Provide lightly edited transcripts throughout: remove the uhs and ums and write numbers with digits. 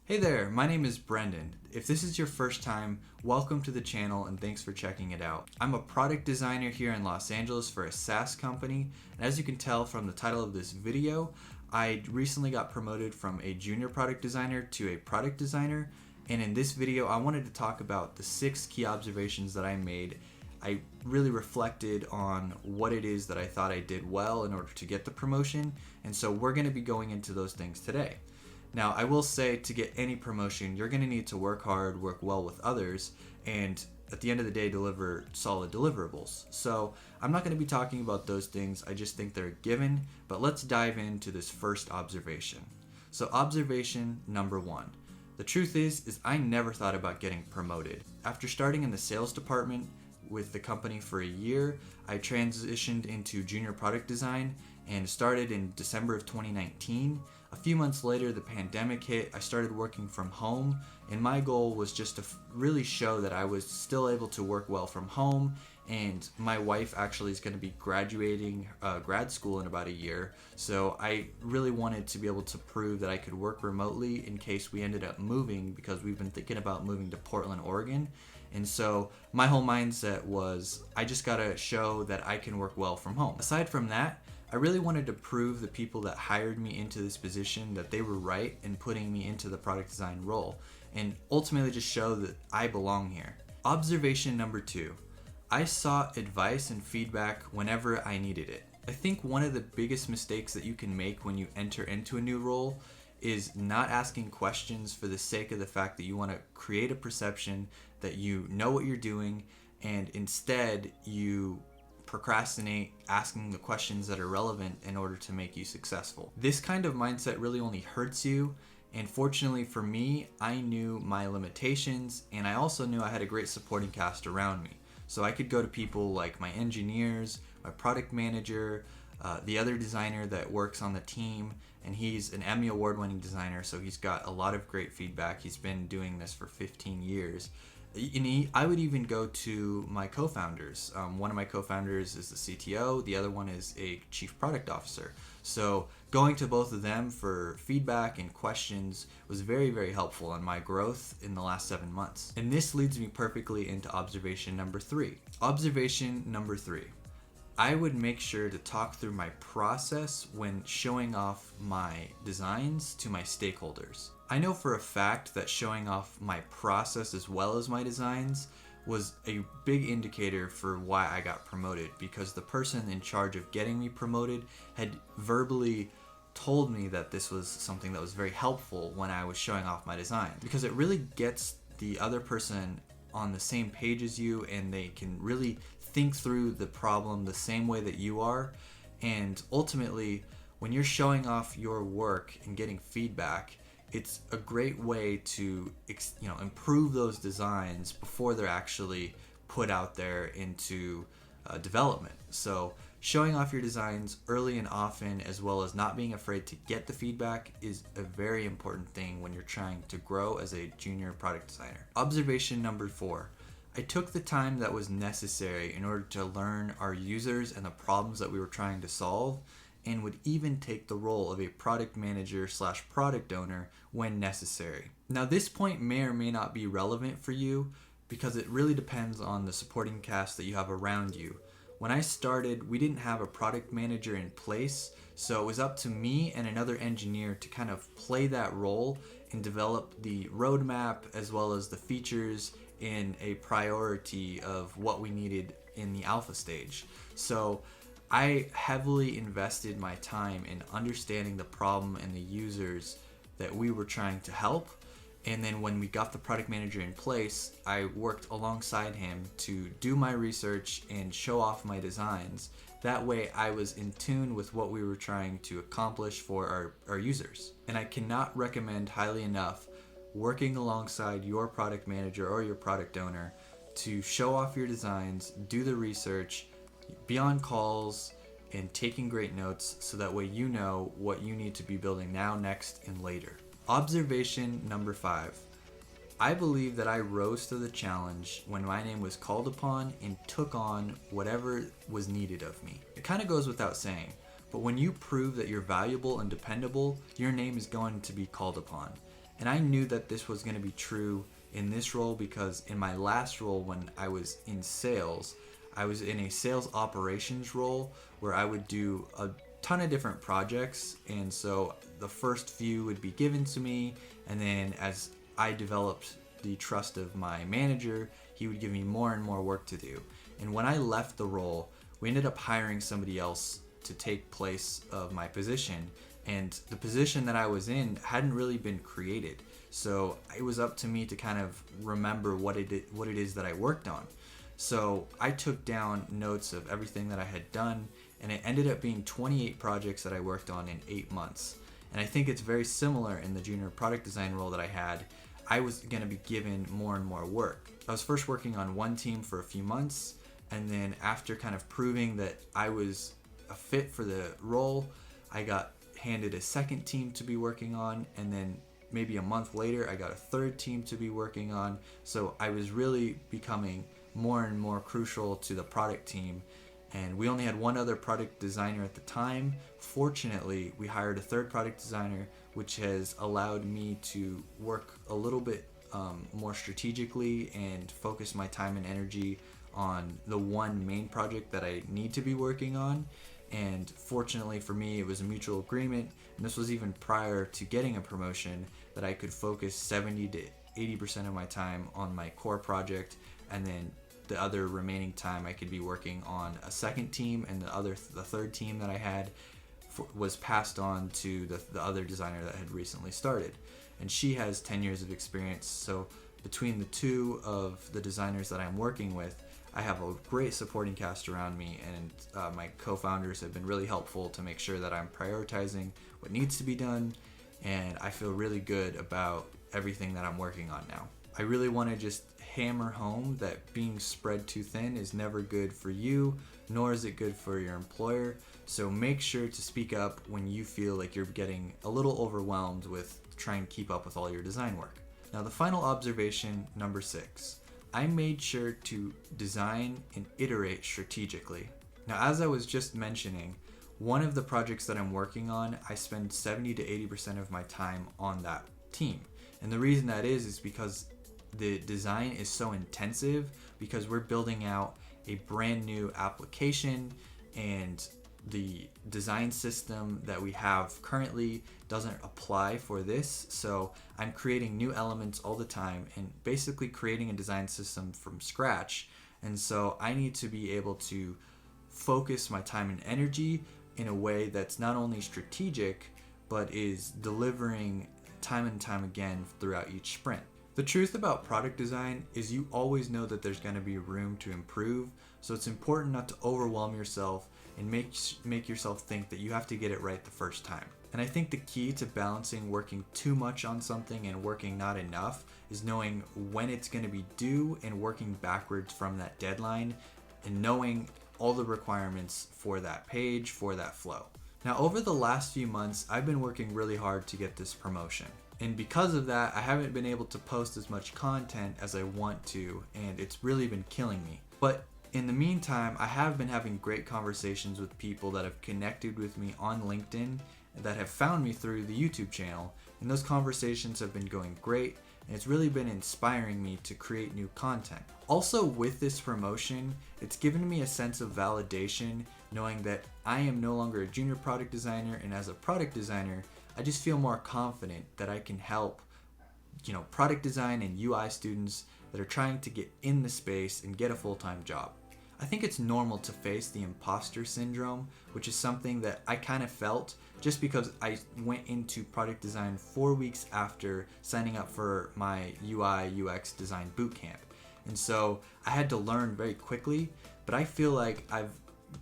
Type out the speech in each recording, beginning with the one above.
Hey there, my name is Brendan. If this is your first time, welcome to the channel and thanks for checking it out. I'm a product designer here in Los Angeles for a SaaS company, and as you can tell from the title of this video, I recently got promoted from a junior product designer to a product designer, and in this video I wanted to talk about the 6 key observations that I made. I really reflected on what it is that I thought I did well in order to get the promotion, and so we're going to be going into those things today. Now, I will say to get any promotion, you're going to need to work hard, work well with others, and at the end of the day, deliver solid deliverables. So I'm not going to be talking about those things. I just think they're a given, but let's dive into this first observation. So observation number 1. The truth is I never thought about getting promoted. After starting in the sales department with the company for a year, I transitioned into junior product design and started in December of 2019. A few months later, the pandemic hit. I started working from home, and my goal was just to really show that I was still able to work well from home. And my wife actually is going to be graduating grad school in about a year, so I really wanted to be able to prove that I could work remotely in case we ended up moving, because we've been thinking about moving to Portland, Oregon. And so my whole mindset was I just gotta show that I can work well from home. Aside from that, I really wanted to prove the people that hired me into this position that they were right in putting me into the product design role, and ultimately just show that I belong here. Observation number 2. I sought advice and feedback whenever I needed it. I think one of the biggest mistakes that you can make when you enter into a new role is not asking questions for the sake of the fact that you want to create a perception that you know what you're doing, and instead you procrastinate asking the questions that are relevant in order to make you successful. This kind of mindset really only hurts you, and fortunately for me, I knew my limitations, and I also knew I had a great supporting cast around me. So I could go to people like my engineers, my product manager, the other designer that works on the team, and he's an Emmy award-winning designer, so he's got a lot of great feedback. He's been doing this for 15 years. I would even go to my co-founders. One of my co-founders is the CTO, the other one is a chief product officer. So going to both of them for feedback and questions was very, very helpful in my growth in the last 7 months. And this leads me perfectly into observation number 3. Observation number 3. I would make sure to talk through my process when showing off my designs to my stakeholders. I know for a fact that showing off my process as well as my designs was a big indicator for why I got promoted, because the person in charge of getting me promoted had verbally told me that this was something that was very helpful when I was showing off my design, because it really gets the other person on the same page as you, and they can really think through the problem the same way that you are. And ultimately, when you're showing off your work and getting feedback, it's a great way to improve those designs before they're actually put out there into development. So showing off your designs early and often, as well as not being afraid to get the feedback, is a very important thing when you're trying to grow as a junior product designer. Observation number 4. I took the time that was necessary in order to learn our users and the problems that we were trying to solve, and would even take the role of a product manager / product owner when necessary. Now, this point may or may not be relevant for you, because it really depends on the supporting cast that you have around you. When I started, we didn't have a product manager in place, so it was up to me and another engineer to kind of play that role and develop the roadmap as well as the features in a priority of what we needed in the alpha stage. So I heavily invested my time in understanding the problem and the users that we were trying to help. And then when we got the product manager in place, I worked alongside him to do my research and show off my designs. That way I was in tune with what we were trying to accomplish for our users. And I cannot recommend highly enough working alongside your product manager or your product owner to show off your designs, do the research, be on calls, and taking great notes, so that way you know what you need to be building now, next, and later. Observation number 5. I believe that I rose to the challenge when my name was called upon and took on whatever was needed of me. It kind of goes without saying, but when you prove that you're valuable and dependable, your name is going to be called upon. And I knew that this was going to be true in this role because in my last role when I was in sales, I was in a sales operations role where I would do a ton of different projects. And so the first few would be given to me, and then as I developed the trust of my manager, he would give me more and more work to do. And when I left the role, we ended up hiring somebody else to take place of my position, and the position that I was in hadn't really been created. So it was up to me to kind of remember what it is that I worked on. So I took down notes of everything that I had done, and it ended up being 28 projects that I worked on in 8 months. And I think it's very similar in the junior product design role that I had. I was going to be given more and more work. I was first working on one team for a few months, and then after kind of proving that I was a fit for the role, I got handed a second team to be working on, and then maybe a month later I got a third team to be working on. So I was really becoming more and more crucial to the product team, and we only had one other product designer at the time. Fortunately, we hired a third product designer, which has allowed me to work a little bit more strategically and focus my time and energy on the one main project that I need to be working on. And fortunately for me, it was a mutual agreement, and this was even prior to getting a promotion, that I could focus 70 to 80% of my time on my core project, and then the other remaining time I could be working on a second team, and the third team that I had was passed on to the other designer that had recently started. And she has 10 years of experience, so between the two of the designers that I'm working with, I have a great supporting cast around me, and my co-founders have been really helpful to make sure that I'm prioritizing what needs to be done, and I feel really good about everything that I'm working on now. I really want to just hammer home that being spread too thin is never good for you, nor is it good for your employer. So make sure to speak up when you feel like you're getting a little overwhelmed with trying to keep up with all your design work. Now, the final observation, number 6. I made sure to design and iterate strategically. Now, as I was just mentioning, one of the projects that I'm working on, I spend 70 to 80% of my time on that team. And the reason that is because the design is so intensive, because we're building out a brand new application, and the design system that we have currently doesn't apply for this. So I'm creating new elements all the time and basically creating a design system from scratch. And so I need to be able to focus my time and energy in a way that's not only strategic, but is delivering time and time again throughout each sprint. The truth about product design is you always know that there's going to be room to improve, so it's important not to overwhelm yourself and make yourself think that you have to get it right the first time. And I think the key to balancing working too much on something and working not enough is knowing when it's going to be due and working backwards from that deadline, and knowing all the requirements for that page, for that flow. Now, over the last few months, I've been working really hard to get this promotion. And because of that, I haven't been able to post as much content as I want to, and it's really been killing me. But in the meantime, I have been having great conversations with people that have connected with me on LinkedIn, that have found me through the YouTube channel, and those conversations have been going great, and it's really been inspiring me to create new content. Also, with this promotion, it's given me a sense of validation, knowing that I am no longer a junior product designer, and as a product designer, I just feel more confident that I can help, product design and UI students that are trying to get in the space and get a full-time job. I think it's normal to face the imposter syndrome, which is something that I kind of felt just because I went into product design 4 weeks after signing up for my UI UX design bootcamp. And so I had to learn very quickly, but I feel like I've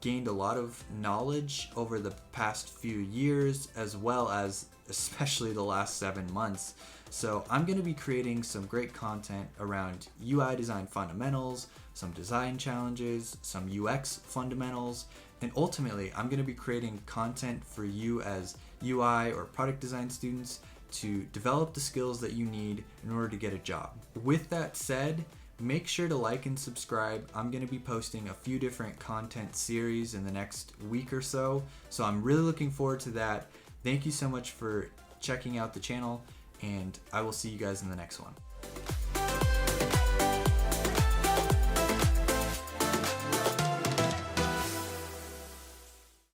gained a lot of knowledge over the past few years, as well as especially the last 7 months. So I'm going to be creating some great content around UI design fundamentals, some design challenges, some UX fundamentals, and ultimately I'm going to be creating content for you as UI or product design students to develop the skills that you need in order to get a job. With that said, make sure to like and subscribe. I'm going to be posting a few different content series in the next week or so I'm really looking forward to that. Thank you so much for checking out the channel, and I will see you guys in the next one.